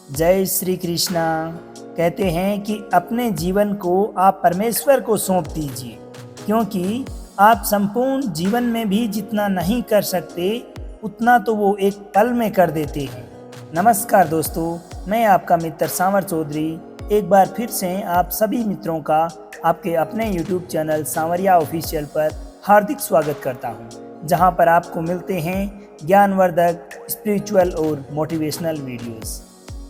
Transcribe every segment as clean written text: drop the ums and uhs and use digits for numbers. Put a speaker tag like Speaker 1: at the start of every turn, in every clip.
Speaker 1: जय श्री कृष्णा। कहते हैं कि अपने जीवन को आप परमेश्वर को सौंप दीजिए, क्योंकि आप संपूर्ण जीवन में भी जितना नहीं कर सकते उतना तो वो एक पल में कर देते हैं। नमस्कार दोस्तों, मैं आपका मित्र सांवर चौधरी एक बार फिर से आप सभी मित्रों का आपके अपने YouTube चैनल सांवरिया ऑफिशियल पर हार्दिक स्वागत करता हूं, जहां पर आपको मिलते हैं ज्ञानवर्धक, स्पिरिचुअल और मोटिवेशनल वीडियोस।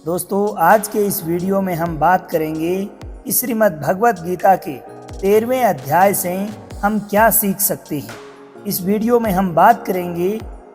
Speaker 1: दोस्तों, आज के इस वीडियो में हम बात करेंगे कि श्रीमद् भगवत गीता के 13वें अध्याय से हम क्या सीख सकते हैं। इस वीडियो में हम बात करेंगे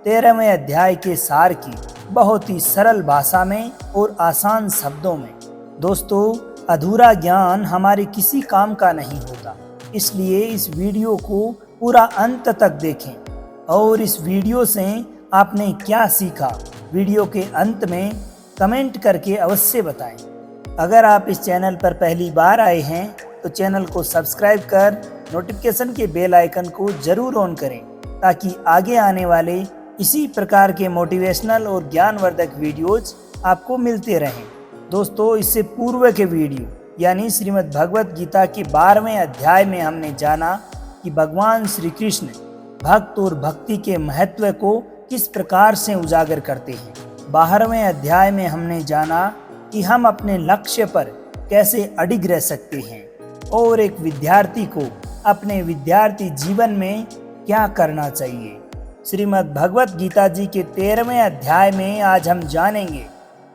Speaker 1: 13वें अध्याय के सार की बहुत ही सरल भाषा में और आसान शब्दों में। दोस्तों, अधूरा ज्ञान हमारे किसी काम का नहीं होता, इसलिए इस वीडियो को पूरा अंत तक देखें और इस वीडियो से आपने क्या सीखा वीडियो के अंत में कमेंट करके अवश्य बताएं। अगर आप इस चैनल पर पहली बार आए हैं तो चैनल को सब्सक्राइब कर नोटिफिकेशन के बेल आइकन को जरूर ऑन करें, ताकि आगे आने वाले इसी प्रकार के मोटिवेशनल और ज्ञानवर्धक वीडियोज आपको मिलते रहें। दोस्तों, इससे पूर्व के वीडियो यानी श्रीमद् भगवत गीता के 12वें अध्याय में हमने जाना कि भगवान श्री कृष्ण भक्त और भक्ति के महत्व को किस प्रकार से उजागर करते हैं। 12वें अध्याय में हमने जाना कि हम अपने लक्ष्य पर कैसे अडिग रह सकते हैं और एक विद्यार्थी को अपने विद्यार्थी जीवन में क्या करना चाहिए। श्रीमद् भगवत गीता जी के 13वें अध्याय में आज हम जानेंगे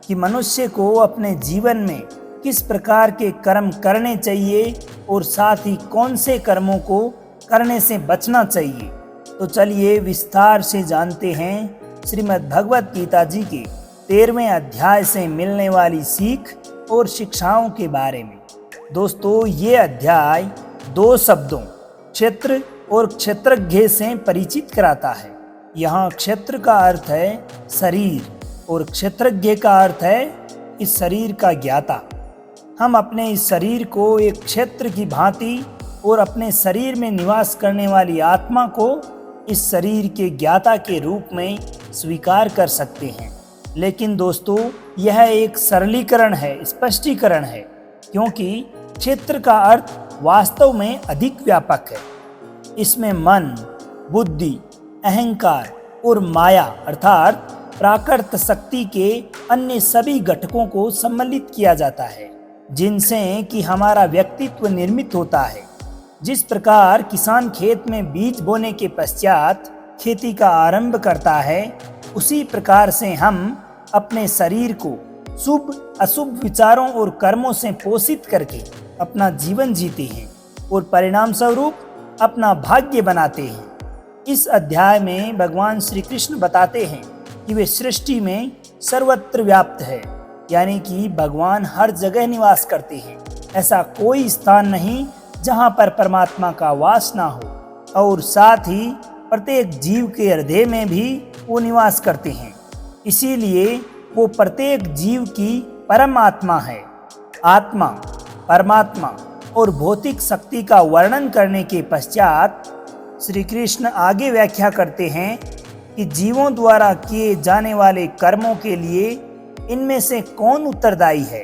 Speaker 1: कि मनुष्य को अपने जीवन में किस प्रकार के कर्म करने चाहिए और साथ ही कौन से कर्मों को करने से बचना चाहिए। तो चलिए विस्तार से जानते हैं श्रीमद् भगवत गीता जी के 13वें अध्याय से मिलने वाली सीख और शिक्षाओं के बारे में। दोस्तों, ये अध्याय 2 शब्दों क्षेत्र और क्षेत्रज्ञ से परिचित कराता है। यहाँ क्षेत्र का अर्थ है शरीर और क्षेत्रज्ञ का अर्थ है इस शरीर का ज्ञाता। हम अपने इस शरीर को एक क्षेत्र की भांति और अपने शरीर में निवास करने वाली आत्मा को इस शरीर के ज्ञाता के रूप में स्वीकार कर सकते हैं। लेकिन दोस्तों, यह एक सरलीकरण है, स्पष्टीकरण है, क्योंकि क्षेत्र का अर्थ वास्तव में अधिक व्यापक है। इसमें मन, बुद्धि, अहंकार और माया अर्थात प्राकृत शक्ति के अन्य सभी घटकों को सम्मिलित किया जाता है, जिनसे कि हमारा व्यक्तित्व निर्मित होता है। जिस प्रकार किसान खेत में बीज बोने के पश्चात खेती का आरंभ करता है, उसी प्रकार से हम अपने शरीर को शुभ अशुभ विचारों और कर्मों से पोषित करके अपना जीवन जीते हैं और परिणाम स्वरूप अपना भाग्य बनाते हैं। इस अध्याय में भगवान श्री कृष्ण बताते हैं कि वे सृष्टि में सर्वत्र व्याप्त है, यानी कि भगवान हर जगह निवास करते हैं। ऐसा कोई स्थान नहीं जहाँ पर परमात्मा का वास ना हो, और साथ ही प्रत्येक जीव के हृदय में भी वो निवास करते हैं। इसीलिए वो प्रत्येक जीव की परम आत्मा है। आत्मा, परमात्मा और भौतिक शक्ति का वर्णन करने के पश्चात श्री कृष्ण आगे व्याख्या करते हैं कि जीवों द्वारा किए जाने वाले कर्मों के लिए इनमें से कौन उत्तरदायी है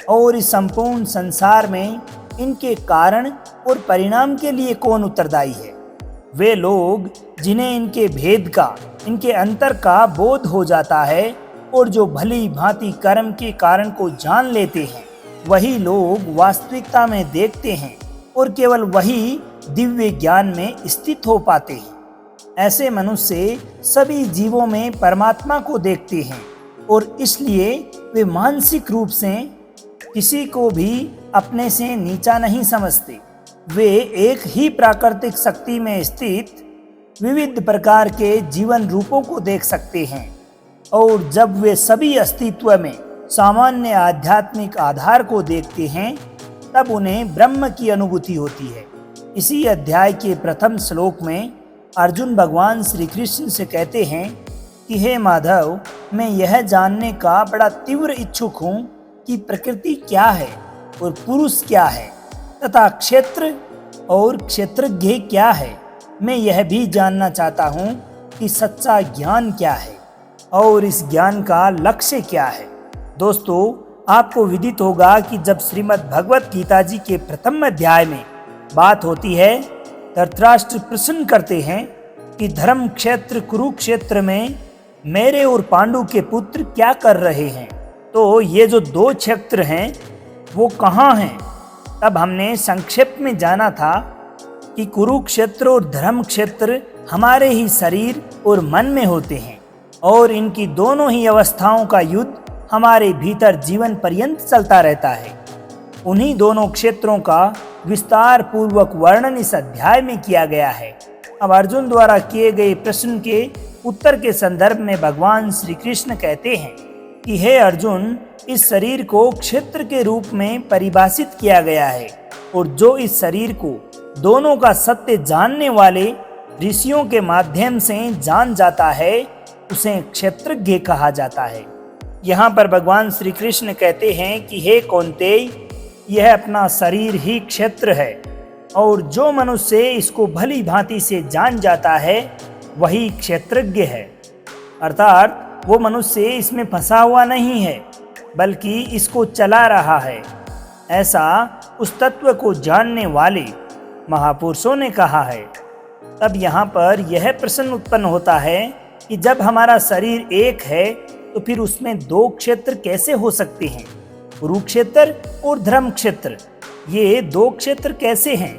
Speaker 1: और इस संपूर्ण संसार में इनके कारण और परिणाम के लिए कौन उत्तरदायी है। वे लोग जिन्हें इनके भेद का, इनके अंतर का बोध हो जाता है और जो भली भांति कर्म के कारण को जान लेते हैं, वही लोग वास्तविकता में देखते हैं और केवल वही दिव्य ज्ञान में स्थित हो पाते हैं। ऐसे मनुष्य सभी जीवों में परमात्मा को देखते हैं और इसलिए वे मानसिक रूप से किसी को भी अपने से नीचा नहीं समझते। वे एक ही प्राकृतिक शक्ति में स्थित विविध प्रकार के जीवन रूपों को देख सकते हैं, और जब वे सभी अस्तित्व में सामान्य आध्यात्मिक आधार को देखते हैं, तब उन्हें ब्रह्म की अनुभूति होती है। इसी अध्याय के प्रथम श्लोक में अर्जुन भगवान श्री कृष्ण से कहते हैं कि हे माधव, मैं यह जानने का बड़ा तीव्र इच्छुक हूँ कि प्रकृति क्या है और पुरुष क्या है, तथा क्षेत्र और क्षेत्रज्ञ क्या है। मैं यह भी जानना चाहता हूँ कि सच्चा ज्ञान क्या है और इस ज्ञान का लक्ष्य क्या है। दोस्तों, आपको विदित होगा कि जब श्रीमद् भगवत गीता जी के प्रथम अध्याय में बात होती है, धृतराष्ट्र प्रश्न करते हैं कि धर्म क्षेत्र कुरुक्षेत्र में मेरे और पांडु के पुत्र क्या कर रहे हैं, तो ये जो दो क्षेत्र हैं वो कहाँ हैं। तब हमने संक्षेप में जाना था कि कुरुक्षेत्र और धर्म क्षेत्र हमारे ही शरीर और मन में होते हैं और इनकी दोनों ही अवस्थाओं का युद्ध हमारे भीतर जीवन पर्यंत चलता रहता है। उन्हीं दोनों क्षेत्रों का विस्तार पूर्वक वर्णन इस अध्याय में किया गया है। अब अर्जुन द्वारा किए गए प्रश्न के उत्तर के संदर्भ में भगवान श्री कृष्ण कहते हैं कि हे अर्जुन, इस शरीर को क्षेत्र के रूप में परिभाषित किया गया है और जो इस शरीर को दोनों का सत्य जानने वाले ऋषियों के माध्यम से जान जाता है उसे क्षेत्रज्ञ कहा जाता है। यहाँ पर भगवान श्री कृष्ण कहते हैं कि हे कौन्तेय, यह अपना शरीर ही क्षेत्र है और जो मनुष्य इसको भली भांति से जान जाता है वही क्षेत्रज्ञ है। अर्थात वो मनुष्य इसमें फंसा हुआ नहीं है बल्कि इसको चला रहा है, ऐसा उस तत्व को जानने वाले महापुरुषों ने कहा है। तब यहाँ पर यह प्रश्न उत्पन्न होता है कि जब हमारा शरीर एक है तो फिर उसमें दो क्षेत्र कैसे हो सकते हैं, कुरुक्षेत्र और धर्म क्षेत्र, ये दो क्षेत्र कैसे हैं।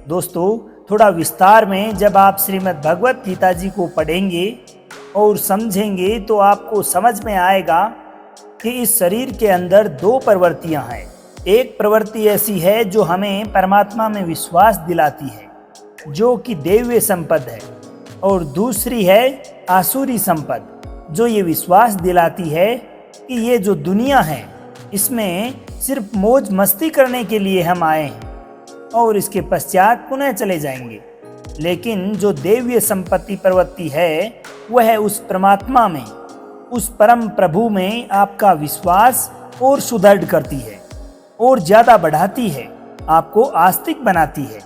Speaker 1: दोस्तों, थोड़ा विस्तार में जब आप श्रीमद् भगवत गीता जी को पढ़ेंगे और समझेंगे तो आपको समझ में आएगा कि इस शरीर के अंदर दो प्रवृत्तियां हैं। एक प्रवृत्ति ऐसी है जो हमें परमात्मा में विश्वास दिलाती है, जो कि दैवीय संपद है, और दूसरी है आसुरी संपद, जो ये विश्वास दिलाती है कि ये जो दुनिया है इसमें सिर्फ मौज मस्ती करने के लिए हम आए हैं और इसके पश्चात पुनः चले जाएंगे। लेकिन जो दैवीय संपत्ति प्रवृत्ति है वह उस परमात्मा में, उस परम प्रभु में आपका विश्वास और सुदृढ़ करती है और ज़्यादा बढ़ाती है, आपको आस्तिक बनाती है।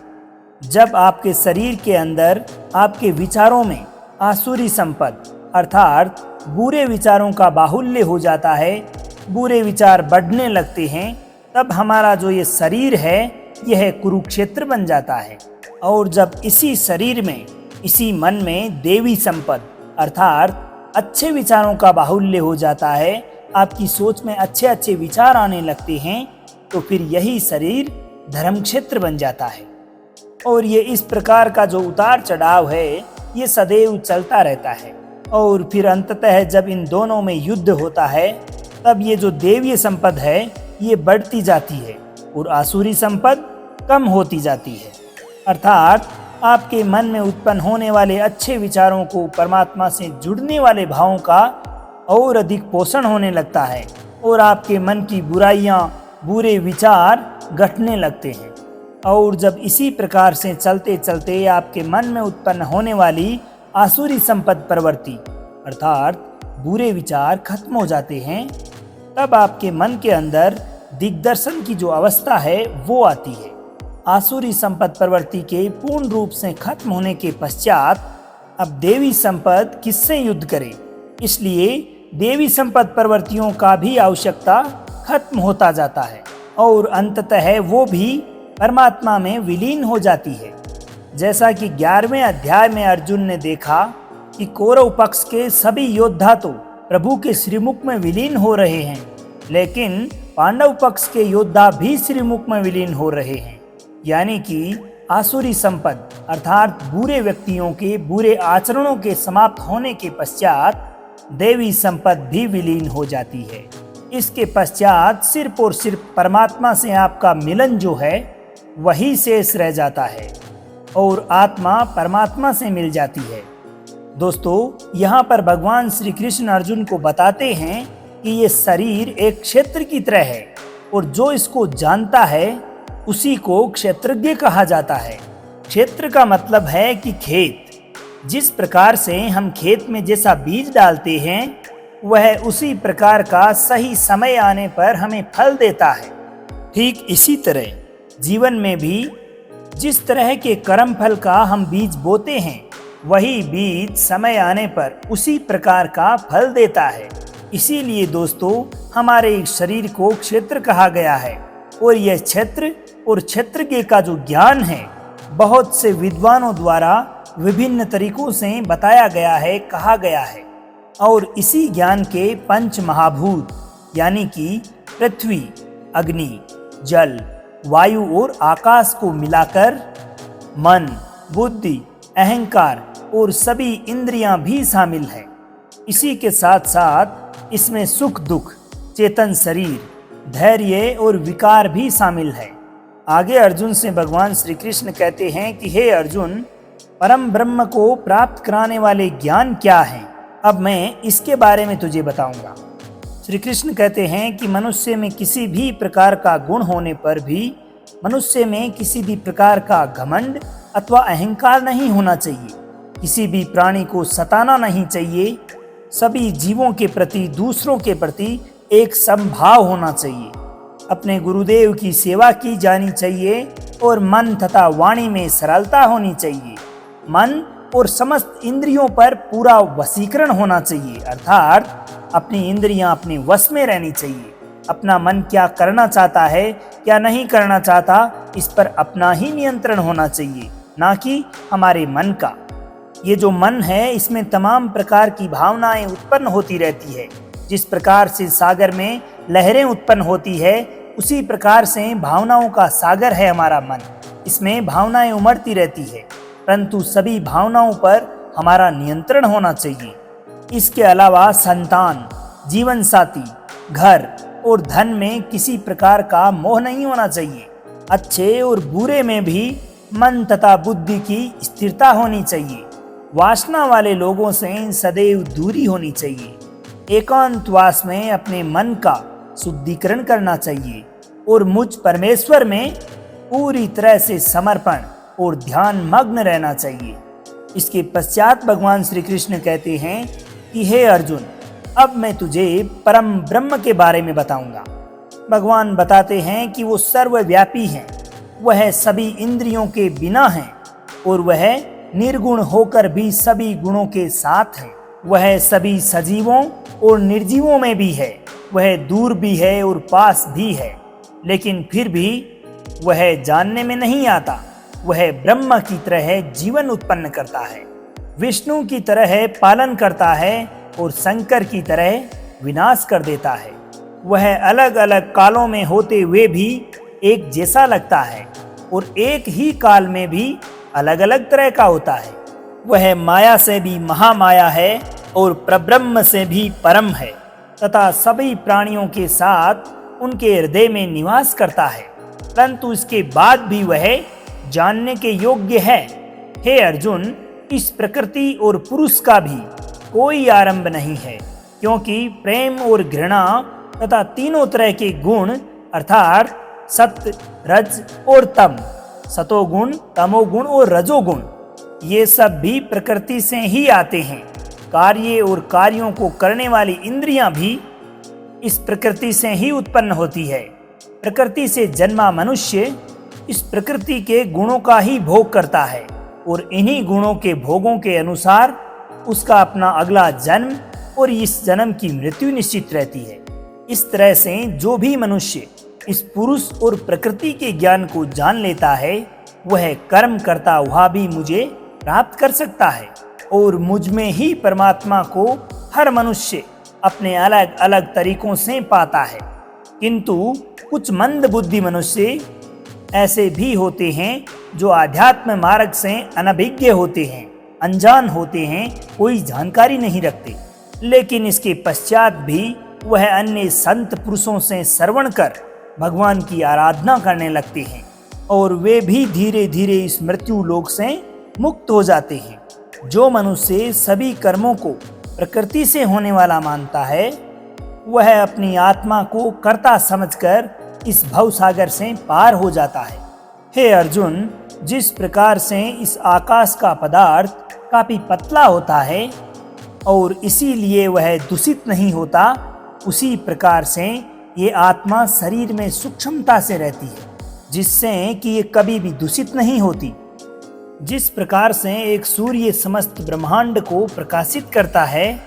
Speaker 1: जब आपके शरीर के अंदर आपके विचारों में आसुरी संपद अर्थात बुरे विचारों का बाहुल्य हो जाता है, बुरे विचार बढ़ने लगते हैं, तब हमारा जो ये शरीर है यह कुरुक्षेत्र बन जाता है। और जब इसी शरीर में, इसी मन में देवी संपद अर्थात अच्छे विचारों का बाहुल्य हो जाता है, आपकी सोच में अच्छे अच्छे विचार आने लगते हैं, तो फिर यही शरीर धर्म क्षेत्र बन जाता है। और ये इस प्रकार का जो उतार चढ़ाव है ये सदैव चलता रहता है और फिर अंततः जब इन दोनों में युद्ध होता है तब ये जो देवीय संपद है ये बढ़ती जाती है और आसुरी संपद कम होती जाती है। अर्थात आपके मन में उत्पन्न होने वाले अच्छे विचारों को परमात्मा से जुड़ने वाले भावों का और अधिक पोषण होने लगता है और आपके मन की बुराइयां, बुरे विचार घटने लगते हैं। और जब इसी प्रकार से चलते चलते आपके मन में उत्पन्न होने वाली आसुरी संपद प्रवृत्ति अर्थात बुरे विचार खत्म हो जाते हैं, तब आपके मन के अंदर दिग्दर्शन की जो अवस्था है वो आती है। आसुरी संपद प्रवृत्ति के पूर्ण रूप से खत्म होने के पश्चात अब देवी संपद किससे युद्ध करे, इसलिए देवी संपद प्रवृत्तियों का भी आवश्यकता खत्म होता जाता है और अंततः वो भी परमात्मा में विलीन हो जाती है। जैसा कि 11वें अध्याय में अर्जुन ने देखा कि कौरव पक्ष के सभी योद्धा तो प्रभु के श्रीमुख में विलीन हो रहे हैं, लेकिन पांडव पक्ष के योद्धा भी श्रीमुख में विलीन हो रहे हैं। यानी कि आसुरी संपद अर्थात बुरे व्यक्तियों के बुरे आचरणों के समाप्त होने के पश्चात देवी संपद भी विलीन हो जाती है। इसके पश्चात सिर्फ और सिर्फ परमात्मा से आपका मिलन जो है वही शेष रह जाता है और आत्मा परमात्मा से मिल जाती है। दोस्तों, यहाँ पर भगवान श्री कृष्ण अर्जुन को बताते हैं कि ये शरीर एक क्षेत्र की तरह है और जो इसको जानता है उसी को क्षेत्रज्ञ कहा जाता है। क्षेत्र का मतलब है कि खेत, जिस प्रकार से हम खेत में जैसा बीज डालते हैं वह उसी प्रकार का सही समय आने पर हमें फल देता है। ठीक इसी तरह जीवन में भी जिस तरह के कर्म फल का हम बीज बोते हैं वही बीज समय आने पर उसी प्रकार का फल देता है। इसीलिए दोस्तों हमारे शरीर को क्षेत्र कहा गया है और यह क्षेत्र और क्षेत्रज्ञ का जो ज्ञान है बहुत से विद्वानों द्वारा विभिन्न तरीकों से बताया गया है, कहा गया है। और इसी ज्ञान के पंच महाभूत यानी कि पृथ्वी, अग्नि, जल, वायु और आकाश को मिलाकर मन, बुद्धि, अहंकार और सभी इंद्रियां भी शामिल हैं। इसी के साथ साथ इसमें सुख दुख, चेतन शरीर, धैर्य और विकार भी शामिल है। आगे अर्जुन से भगवान श्री कृष्ण कहते हैं कि हे अर्जुन, परम ब्रह्म को प्राप्त कराने वाले ज्ञान क्या है? अब मैं इसके बारे में तुझे बताऊंगा। श्री कृष्ण कहते हैं कि मनुष्य में किसी भी प्रकार का गुण होने पर भी मनुष्य में किसी भी प्रकार का घमंड अथवा अहंकार नहीं होना चाहिए। किसी भी प्राणी को सताना नहीं चाहिए। सभी जीवों के प्रति, दूसरों के प्रति एक समभाव होना चाहिए। अपने गुरुदेव की सेवा की जानी चाहिए और मन तथा वाणी में सरलता होनी चाहिए। मन और समस्त इंद्रियों पर पूरा वशीकरण होना चाहिए, अर्थात अपनी इंद्रियां अपने वश में रहनी चाहिए। अपना मन क्या करना चाहता है, क्या नहीं करना चाहता, इस पर अपना ही नियंत्रण होना चाहिए, ना कि हमारे मन का। ये जो मन है, इसमें तमाम प्रकार की भावनाएं उत्पन्न होती रहती है। जिस प्रकार से सागर में लहरें उत्पन्न होती है, उसी प्रकार से भावनाओं का सागर है हमारा मन। इसमें भावनाएं उमड़ती रहती है, परंतु सभी भावनाओं पर हमारा नियंत्रण होना चाहिए। इसके अलावा संतान, जीवन साथी, घर और धन में किसी प्रकार का मोह नहीं होना चाहिए। अच्छे और बुरे में भी मन तथा बुद्धि की स्थिरता होनी चाहिए। वासना वाले लोगों से सदैव दूरी होनी चाहिए। एकांतवास में अपने मन का शुद्धिकरण करना चाहिए और मुझ परमेश्वर में पूरी तरह से समर्पण और ध्यान मग्न रहना चाहिए। इसके पश्चात भगवान श्री कृष्ण कहते हैं कि हे अर्जुन, अब मैं तुझे परम ब्रह्म के बारे में बताऊंगा। भगवान बताते हैं कि वो सर्वव्यापी हैं, वह सभी इंद्रियों के बिना है और वह निर्गुण होकर भी सभी गुणों के साथ है। वह सभी सजीवों और निर्जीवों में भी है, वह दूर भी है और पास भी है, लेकिन फिर भी वह जानने में नहीं आता। वह ब्रह्म की तरह जीवन उत्पन्न करता है, विष्णु की तरह पालन करता है और शंकर की तरह विनाश कर देता है। वह अलग अलग कालों में होते हुए भी एक जैसा लगता है और एक ही काल में भी अलग अलग तरह का होता है। वह माया से भी महामाया है और परब्रह्म से भी परम है तथा सभी प्राणियों के साथ उनके हृदय में निवास करता है, परंतु इसके बाद भी वह जानने के योग्य है। हे अर्जुन, इस प्रकृति और पुरुष का भी कोई आरंभ नहीं है, क्योंकि प्रेम और घृणा तथा तीनों तरह के गुण अर्थात सत्य, रज और तम, सतोगुण, तमोगुण और रजोगुण, ये सब भी प्रकृति से ही आते हैं। कार्य और कार्यों को करने वाली इंद्रियां भी इस प्रकृति से ही उत्पन्न होती है। प्रकृति से जन्मा मनुष्य इस प्रकृति के गुणों का ही भोग करता है और इन्हीं गुणों के भोगों के अनुसार उसका अपना अगला जन्म और इस जन्म की मृत्यु निश्चित रहती है। इस तरह से जो भी मनुष्य इस पुरुष और प्रकृति के ज्ञान को जान लेता है, वह कर्म करता हुआ भी मुझे प्राप्त कर सकता है और मुझ में ही परमात्मा को हर मनुष्य अपने अलग अलग तरीकों से पाता है। किंतु कुछ मंद बुद्धि मनुष्य ऐसे भी होते हैं जो आध्यात्म मार्ग से अनभिज्ञ होते हैं, अनजान होते हैं, कोई जानकारी नहीं रखते, लेकिन इसके पश्चात भी वह अन्य संत पुरुषों से श्रवण कर भगवान की आराधना करने लगते हैं और वे भी धीरे धीरे इस मृत्यु लोक से मुक्त हो जाते हैं। जो मनुष्य सभी कर्मों को प्रकृति से होने वाला मानता है, वह अपनी आत्मा को कर्ता समझकर इस भवसागर से पार हो जाता है। हे अर्जुन, जिस प्रकार से इस आकाश का पदार्थ काफी पतला होता है और इसीलिए वह दूषित नहीं होता, उसी प्रकार से ये आत्मा शरीर में सूक्ष्मता से रहती है, जिससे कि ये कभी भी दूषित नहीं होती। जिस प्रकार से एक सूर्य समस्त ब्रह्मांड को प्रकाशित करता है,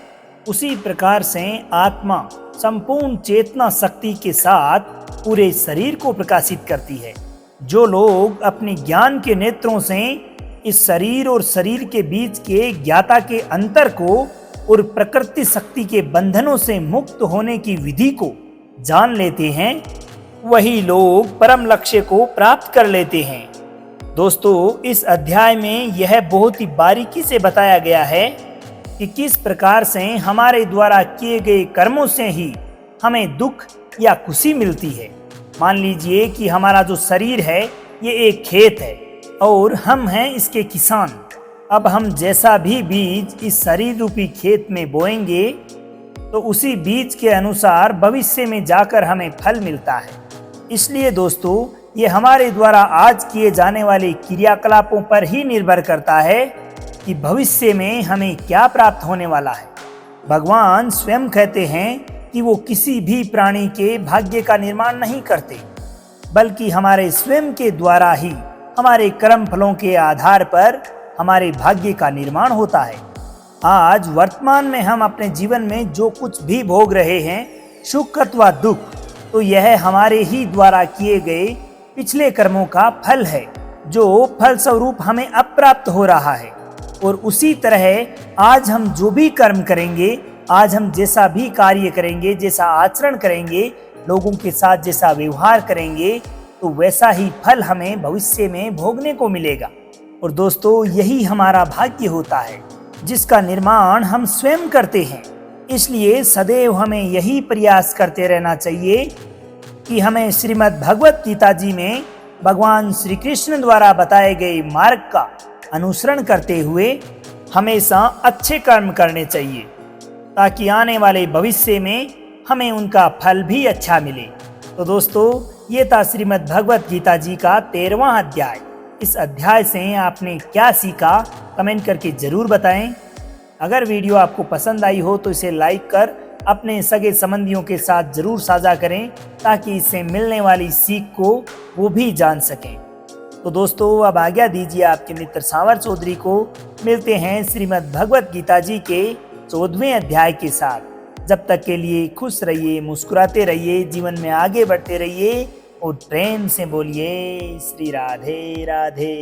Speaker 1: उसी प्रकार से आत्मा संपूर्ण चेतना शक्ति के साथ पूरे शरीर को प्रकाशित करती है। जो लोग अपने ज्ञान के नेत्रों से इस शरीर और शरीर के बीच के ज्ञाता के अंतर को और प्रकृति शक्ति के बंधनों से मुक्त होने की विधि को जान लेते हैं, वही लोग परम लक्ष्य को प्राप्त कर लेते हैं। दोस्तों, इस अध्याय में यह बहुत ही बारीकी से बताया गया है कि किस प्रकार से हमारे द्वारा किए गए कर्मों से ही हमें दुख या खुशी मिलती है। मान लीजिए कि हमारा जो शरीर है ये एक खेत है और हम हैं इसके किसान। अब हम जैसा भी बीज इस शरीर रूपी खेत में बोएंगे तो उसी बीज के अनुसार भविष्य में जाकर हमें फल मिलता है। इसलिए दोस्तों, ये हमारे द्वारा आज किए जाने वाले क्रियाकलापों पर ही निर्भर करता है कि भविष्य में हमें क्या प्राप्त होने वाला है। भगवान स्वयं कहते हैं कि वो किसी भी प्राणी के भाग्य का निर्माण नहीं करते, बल्कि हमारे स्वयं के द्वारा ही हमारे कर्म फलों के आधार पर हमारे भाग्य का निर्माण होता है। आज वर्तमान में हम अपने जीवन में जो कुछ भी भोग रहे हैं, सुख अथवा दुख, तो यह हमारे ही द्वारा किए गए पिछले कर्मों का फल है, जो फल स्वरूप हमें अब प्राप्त हो रहा है। और उसी तरह आज हम जो भी कर्म करेंगे, आज हम जैसा भी कार्य करेंगे, जैसा आचरण करेंगे, लोगों के साथ जैसा व्यवहार करेंगे, तो वैसा ही फल हमें भविष्य में भोगने को मिलेगा। और दोस्तों, यही हमारा भाग्य होता है जिसका निर्माण हम स्वयं करते हैं। इसलिए सदैव हमें यही प्रयास करते रहना चाहिए कि हमें श्रीमद् भगवत गीता जी में भगवान श्री कृष्ण द्वारा बताए गए मार्ग का अनुसरण करते हुए हमेशा अच्छे कर्म करने चाहिए, ताकि आने वाले भविष्य में हमें उनका फल भी अच्छा मिले। तो दोस्तों, ये था श्रीमद् भगवत गीता जी का 13वां अध्याय। इस अध्याय से आपने क्या सीखा, कमेंट करके जरूर बताएं। अगर वीडियो आपको पसंद आई हो तो इसे लाइक कर अपने सगे संबंधियों के साथ जरूर साझा करें, ताकि इससे मिलने वाली सीख को वो भी जान सकें। तो दोस्तों, अब आज्ञा दीजिए आपके मित्र सांवर चौधरी को। मिलते हैं श्रीमद् भगवत गीता जी के 14वें अध्याय के साथ। जब तक के लिए खुश रहिए, मुस्कुराते रहिए, जीवन में आगे बढ़ते रहिए और प्रेम से बोलिए श्री राधे राधे।